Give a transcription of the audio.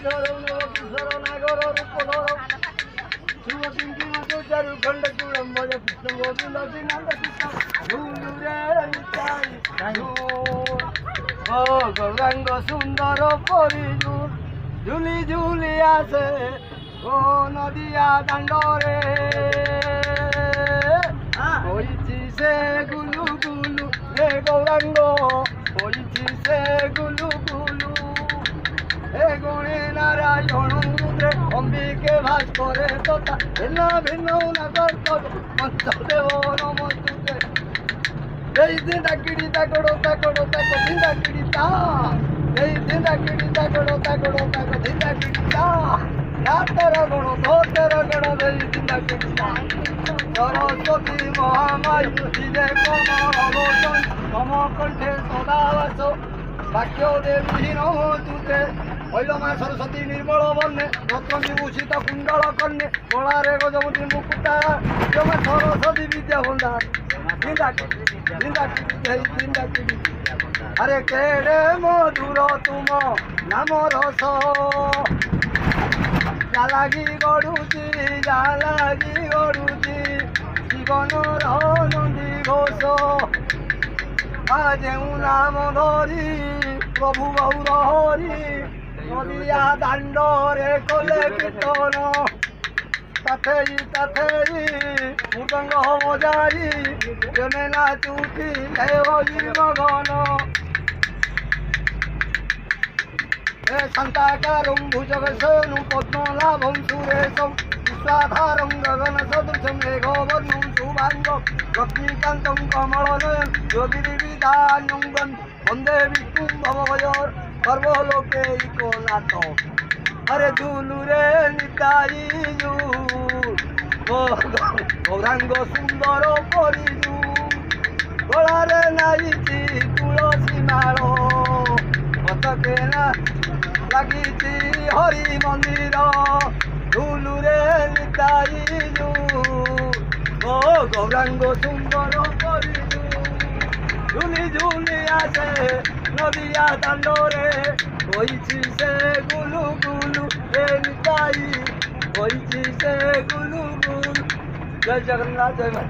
ধর কিশোর নাগর রূপধর শুভকিঙ্কি মধুচারু খণ্ড চূড়ম্বর কৃষ্ণ গোবিন্দ নন্দ কৃষ্ণ ঝুলুরে নিতাই ও গৌরাঙ্গ সুন্দর পরিজুর ঝুলি ঝুলি আছে ও নদিয়া দাণ্ডরে হইছি সে গুলু গুলু হে গৌরাঙ্গ হইছি সে গুলু গুলু হে গণে নারায়ণ রুদ্রে অম্বিকে ভাস্করে তথা ভিন্ন ভিন্ন নগর মঞ্চদেব নমস্তুতে এই দিন ডাকিড়ি তাকড়ো তাকড়ো তাকো দিন ডাকিড়ি তা এই দিন ডাকিড়ি তাকড়ো তাকড়ো তাকো দিন ডাকিড়ি তা তের গণ ধর গণ এই দিন ডাকিড়ি তা সরস্বতী মহামায়ী দিলে কমল অবসন কমকণ্ঠে সদাবাস বাক্য দেবী নমস্তুতে হইল মা সরস্বতী নির্মল বর্ণে রত্ন বিভূষিত কুণ্ডল কন্যে গলারে গজমতি মুকুটা মা সরস্বতী বিদ্যা ভণ্ডার আরে কেড়ে মধুর তুম নাম রস জালাগি গড়ুছি জীবনর নন্দী ঘোষ ଯେଉଁ ନାମ ଧରି ପ୍ରଭୁ ଗୌର ହରି ନଦିଆ ଦାଣ୍ଡରେ କଲେ କୀର୍ତ୍ତନ ତାଥେଇ ମୃଦଙ୍ଗ ବଜାଇ ଜଣେ ନାଚୁଛି ହେ ହରି ମଗନ ଏ ଶାନ୍ତାକାରଂ ଭୁଜଗସେନୁ ପଦ୍ମନାଭଂ ସୁରେଶଂ विश्वाधारं गगन सदृशं मेघवर्णं शुभाङ्गं लक्ष्मीकान्तं कमलनयनं योगिनिविधानं वन्दे विष्णुं भवभयं सर्वलोकैकनाथ अरे झुलु रे निताई गौरांग सुंदर परिजु गलारे नाइछि तुलसी माळ पतके ना लागिछि हरि मंदिर झुलु रे निताई ओ गौरांग सुंदर परिजु झुली झुली आसे नदिया दांडरे হইছি সে গুলু গুলু রে নিতাই হইছি সে গুলু গুলু জয় জগন্নাথ জয় মা